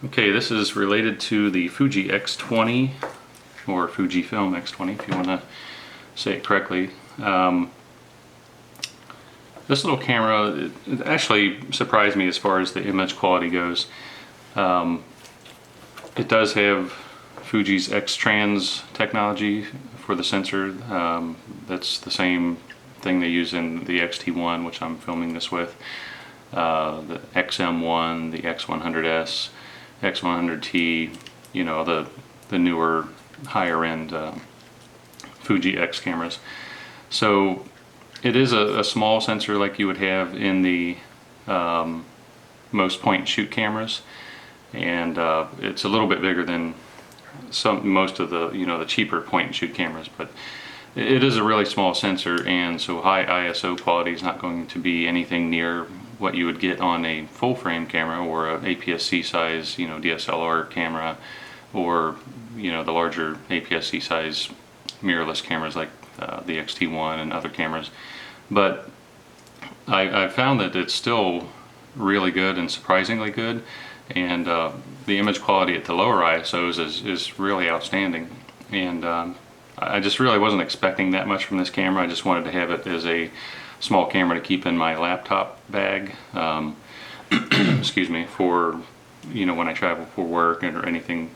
Okay, this is related to the Fuji X20 or Fujifilm X20 if you want to say it correctly. This little camera, it actually surprised me as far as the image quality goes. It does have Fuji's X-Trans technology for the sensor. That's the same thing they use in the X-T1, which I'm filming this with. The XM1, the X100S, X100T, you know, the newer higher end Fuji X cameras. So it is a small sensor like you would have in the most point and shoot cameras, and it's a little bit bigger than most of the the cheaper point and shoot cameras, but it is a really small sensor, and so high ISO quality is not going to be anything near what you would get on a full frame camera or a APS-C size DSLR camera, or the larger APS-C size mirrorless cameras like the X-T1 and other cameras. But I found that it's still really good and surprisingly good, and the image quality at the lower ISOs is really outstanding. And I just really wasn't expecting that much from this camera. I just wanted to have it as a small camera to keep in my laptop bag, excuse me, for when I travel for work or anything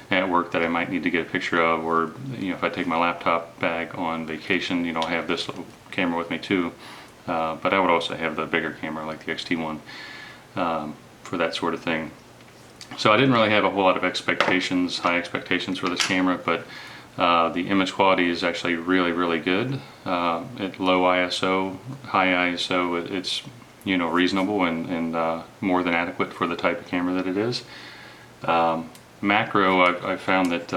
at work that I might need to get a picture of, or if I take my laptop bag on vacation, I'll have this little camera with me too. But I would also have the bigger camera like the X-T1 for that sort of thing. So I didn't really have a whole lot of high expectations for this camera, but the image quality is actually really good. At low ISO, high ISO, it's reasonable and more than adequate for the type of camera that it is. Macro, I've found that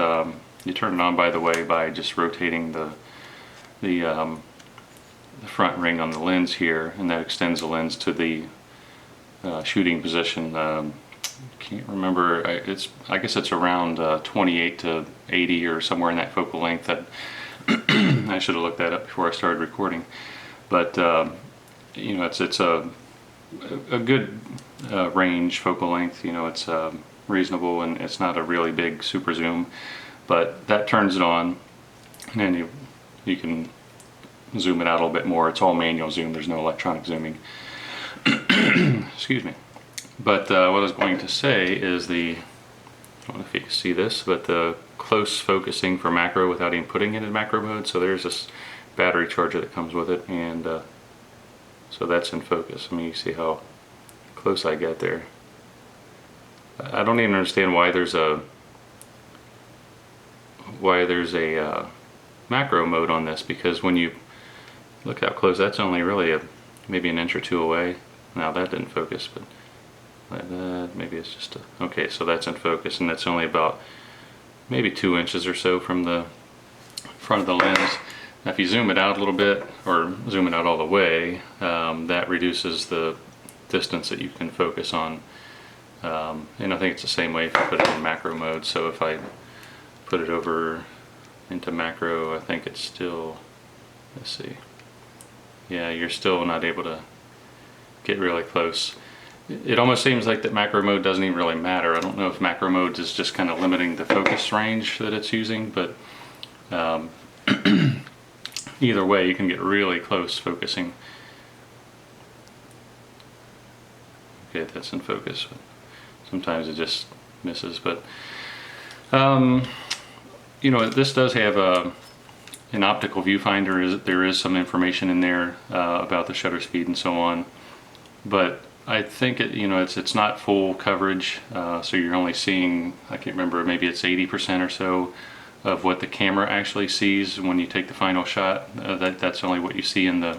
you turn it on, by the way, by just rotating the front ring on the lens here, and that extends the lens to the shooting position. Can't remember, I guess it's around 28 to 80 or somewhere in that focal length. That I should have looked that up before I started recording, but it's a good range focal length. It's reasonable, and it's not a really big super zoom, but that turns it on, and then you can zoom it out a little bit more. It's all manual zoom, there's no electronic zooming. Excuse me. But what I was going to say is I don't know if you can see this, but the close focusing for macro without even putting it in macro mode. So there's this battery charger that comes with it, and so that's in focus. I mean, you see how close I get there. I don't even understand why there's a macro mode on this, because when you look how close, that's only really maybe an inch or two away. Now that didn't focus, but like that, maybe it's just okay, so that's in focus, and that's only about maybe 2 inches or so from the front of the lens. Now if you zoom it out a little bit, or zoom it out all the way, that reduces the distance that you can focus on. And I think it's the same way if you put it in macro mode. So if I put it over into macro, I think it's still, let's see, yeah, you're still not able to get really close. It almost seems like that macro mode doesn't even really matter. I don't know if macro mode is just kind of limiting the focus range that it's using, but either way, you can get really close focusing. Okay, that's in focus, but sometimes it just misses. But this does have an optical viewfinder. There is some information in there about the shutter speed and so on, but I think it's not full coverage, so you're only seeing, I can't remember, maybe it's 80% or so of what the camera actually sees when you take the final shot. That's only what you see in the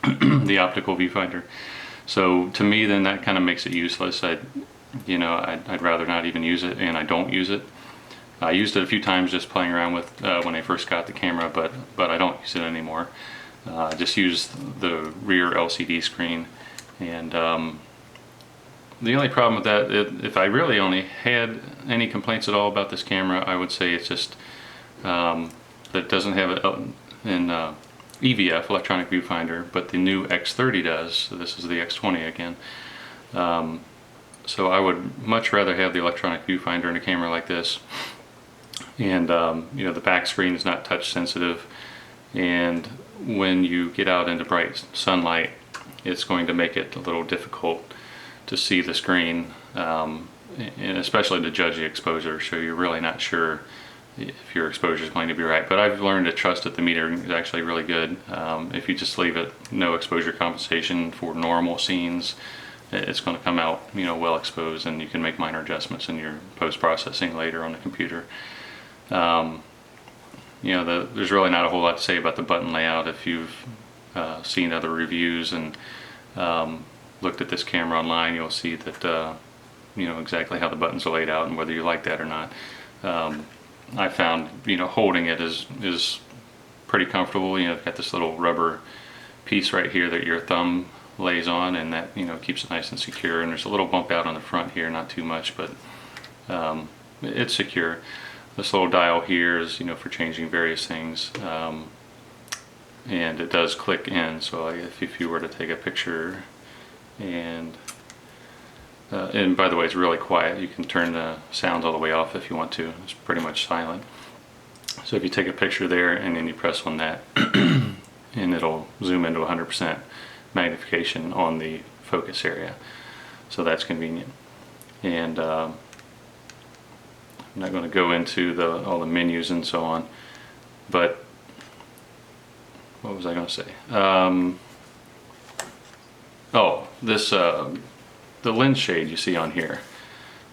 the optical viewfinder. So to me, then that kind of makes it useless. I'd rather not even use it, and I don't use it. I used it a few times just playing around with when I first got the camera, but I don't use it anymore. I just use the rear LCD screen. And the only problem with that, if I really only had any complaints at all about this camera, I would say it's just that it doesn't have an EVF, electronic viewfinder, but the new X30 does. So this is the X20 again. So I would much rather have the electronic viewfinder in a camera like this. And you know, the back screen is not touch sensitive, and when you get out into bright sunlight, it's going to make it a little difficult to see the screen, and especially to judge the exposure, so you're really not sure if your exposure is going to be right. But I've learned to trust that the metering is actually really good. If you just leave it no exposure compensation for normal scenes, it's going to come out, you know, well exposed, and you can make minor adjustments in your post-processing later on the computer. You know, there's really not a whole lot to say about the button layout. If you've seen other reviews and looked at this camera online, you'll see that you know exactly how the buttons are laid out and whether you like that or not. I found, you know, holding it is pretty comfortable. You know, I've got this little rubber piece right here that your thumb lays on, and that, you know, keeps it nice and secure. And there's a little bump out on the front here, not too much, but it's secure. This little dial here is, you know, for changing various things, and it does click in. So if you were to take a picture, and by the way, it's really quiet. You can turn the sounds all the way off if you want to. It's pretty much silent. So if you take a picture there and then you press on that, and it'll zoom into 100% magnification on the focus area. So that's convenient. And I'm not going to go into all the menus and so on, but what was I going to say? Oh, this the lens shade you see on here.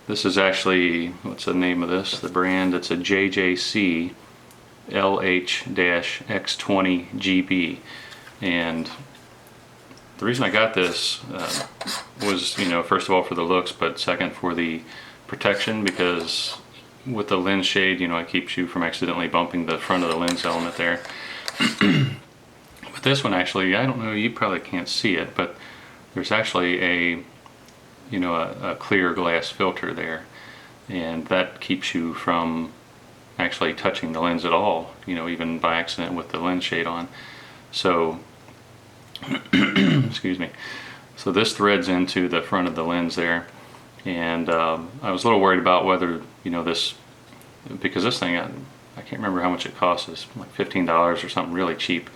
This is actually, what's the name of this? The brand. It's a JJC LH-X20 GB, and the reason I got this was, you know, first of all for the looks, but second for the protection, because with the lens shade, you know, it keeps you from accidentally bumping the front of the lens element there. But this one actually, I don't know, you probably can't see it, but there's actually a, you know, a clear glass filter there, and that keeps you from actually touching the lens at all, you know, even by accident with the lens shade on. So excuse me. So this threads into the front of the lens there, and I was a little worried about whether, you know, this, because this thing, I can't remember how much it costs. It's like $15 or something, really cheap,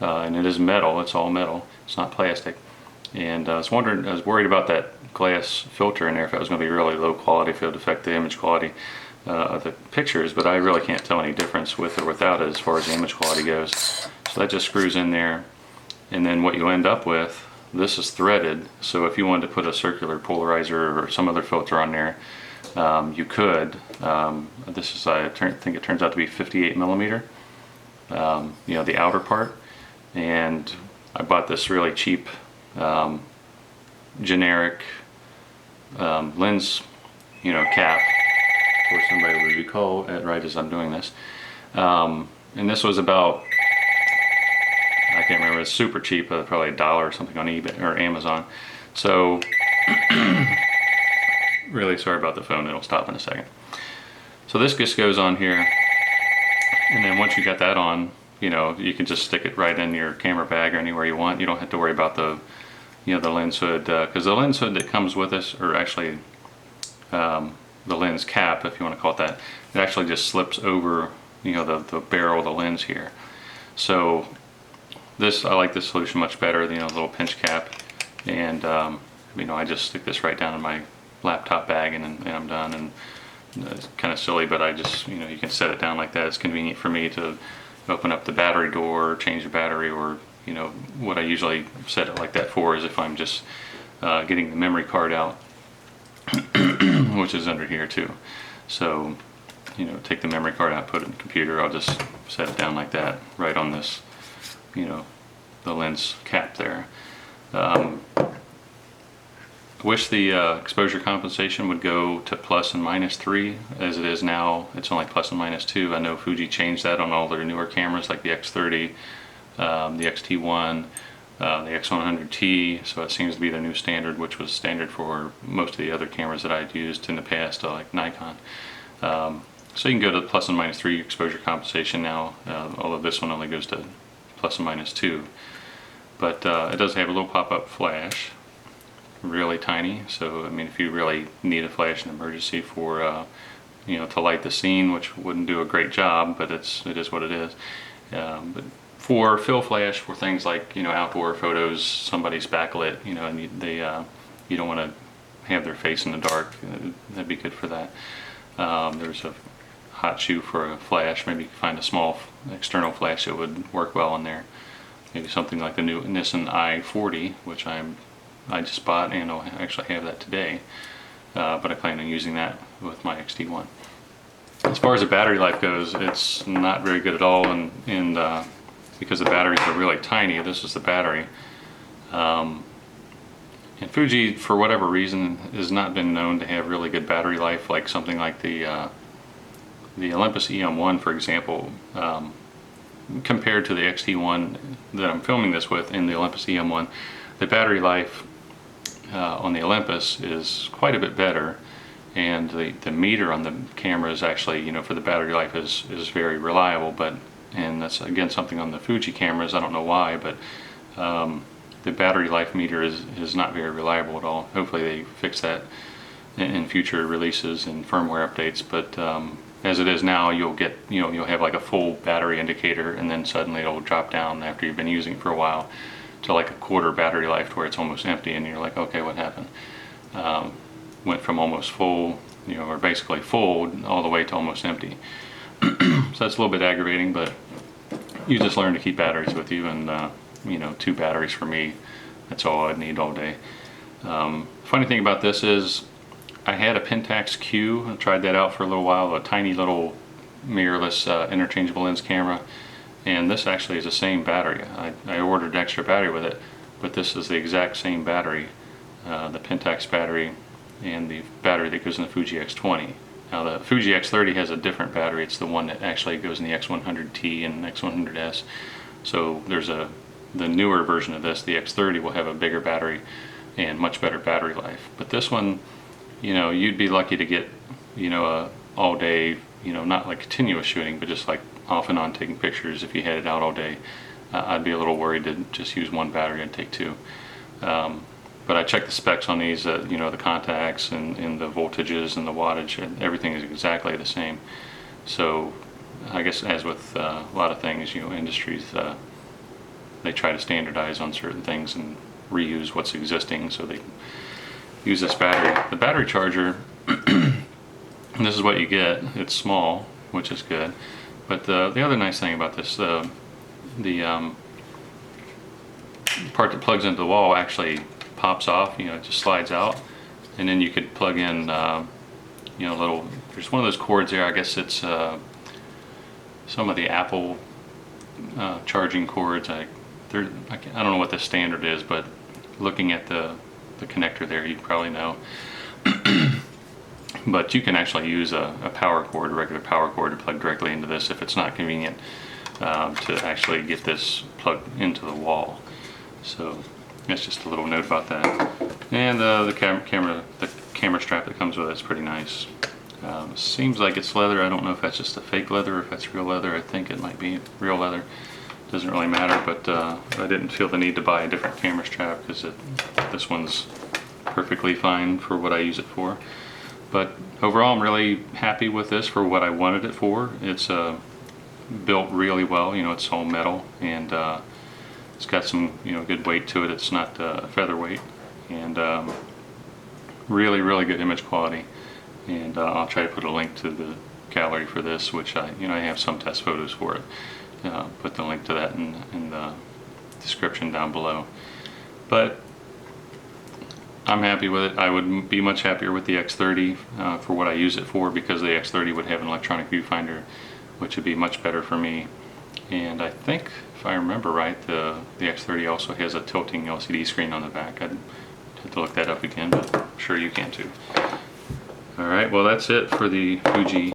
and it is metal. It's all metal. It's not plastic. And I was worried about that glass filter in there, if it was going to be really low quality, if it would affect the image quality of the pictures. But I really can't tell any difference with or without it as far as the image quality goes. So that just screws in there. And then what you end up with, this is threaded, so if you wanted to put a circular polarizer or some other filter on there, you could. This is, I think it turns out to be 58 millimeter, you know, the outer part. And I bought this really cheap generic lens, you know, cap, or somebody would recall it right as I'm doing this. And this was about, I can't remember, it's super cheap, probably $1 or something on eBay or Amazon. So really sorry about the phone, it'll stop in a second. So this just goes on here, and then once you got that on, you know, you can just stick it right in your camera bag or anywhere you want. You don't have to worry about the, you know, the lens hood, because the lens hood that comes with this, or actually the lens cap, if you want to call it that, it actually just slips over, you know, the barrel of the lens here. So this, I like this solution much better, you know, little pinch cap, and you know, I just stick this right down in my laptop bag, and I'm done. And it's kind of silly, but I just, you know, you can set it down like that. It's convenient for me to open up the battery door, change the battery, or, you know, what I usually set it like that for is if I'm just getting the memory card out, which is under here too. So, you know, take the memory card out, put it in the computer. I'll just set it down like that, right on this, you know, the lens cap there. I wish the exposure compensation would go to plus and minus 3. As it is now, it's only plus and minus 2. I know Fuji changed that on all their newer cameras, like the X30, the X-T1, the X100T, so it seems to be the new standard, which was standard for most of the other cameras that I'd used in the past, like Nikon. So you can go to plus and minus 3 exposure compensation now, although this one only goes to plus and minus 2. But it does have a little pop-up flash, really tiny. So I mean, if you really need a flash in emergency for you know, to light the scene, which wouldn't do a great job, but it is what it is. But for fill flash, for things like, you know, outdoor photos, somebody's backlit, you know, and you don't want to have their face in the dark, that'd be good for that. There's a hot shoe for a flash. Maybe you can find a small external flash that would work well in there. Maybe something like the new Nissan i40, which I just bought, and I'll actually have that today. But I plan on using that with my XT1. As far as the battery life goes, it's not very good at all, and because the batteries are really tiny, this is the battery. And Fuji, for whatever reason, has not been known to have really good battery life, like something like the Olympus EM1, for example. Compared to the XT1 that I'm filming this with in the Olympus EM1, the battery life on the Olympus is quite a bit better, and the meter on the camera is actually, you know, for the battery life is very reliable. And that's again something on the Fuji cameras, I don't know why, but the battery life meter is not very reliable at all. Hopefully they fix that in future releases and firmware updates, but as it is now, you'll have like a full battery indicator, and then suddenly it'll drop down after you've been using it for a while to like a quarter battery life, to where it's almost empty, and you're like, okay, what happened? Went from almost full, you know, or basically full, all the way to almost empty. So that's a little bit aggravating, but you just learn to keep batteries with you, and you know, 2 batteries for me, that's all I'd need all day. Funny thing about this is I had a Pentax Q. I tried that out for a little while, a tiny little mirrorless interchangeable lens camera, and this actually is the same battery. I ordered an extra battery with it, but this is the exact same battery, the Pentax battery and the battery that goes in the Fuji X20. Now the Fuji X30 has a different battery. It's the one that actually goes in the X100T and X100S. So there's the newer version of this, the X30, will have a bigger battery and much better battery life. But this one, you know, you'd be lucky to get, you know, all day, you know, not like continuous shooting, but just like off and on taking pictures. If you had it out all day, I'd be a little worried to just use one battery and take 2. But I checked the specs on these, you know, the contacts and the voltages and the wattage, and everything is exactly the same. So I guess, as with a lot of things, you know, industries, they try to standardize on certain things and reuse what's existing, so they use this battery. The battery charger, this is what you get. It's small, which is good. But the other nice thing about this, the part that plugs into the wall actually pops off. You know, it just slides out, and then you could plug in, you know, there's one of those cords there. I guess it's some of the Apple charging cords. I don't know what the standard is, but looking at the connector there, you probably know. But you can actually use a power cord, a regular power cord, to plug directly into this if it's not convenient to actually get this plugged into the wall. So that's just a little note about that. And the camera strap that comes with it is pretty nice. Seems like it's leather. I don't know if that's just a fake leather or if that's real leather. I think it might be real leather. Doesn't really matter, but I didn't feel the need to buy a different camera strap because this one's perfectly fine for what I use it for. But overall, I'm really happy with this for what I wanted it for. It's built really well. You know, it's all metal, and it's got some, you know, good weight to it. It's not featherweight, and really, really good image quality. And I'll try to put a link to the gallery for this, which I have some test photos for it. Put the link to that in the description down below. But I'm happy with it. I would be much happier with the X30 for what I use it for, because the X30 would have an electronic viewfinder, which would be much better for me. And I think, if I remember right, the X30 also has a tilting LCD screen on the back. I'd have to look that up again, but I'm sure you can too. Alright, well that's it for the Fuji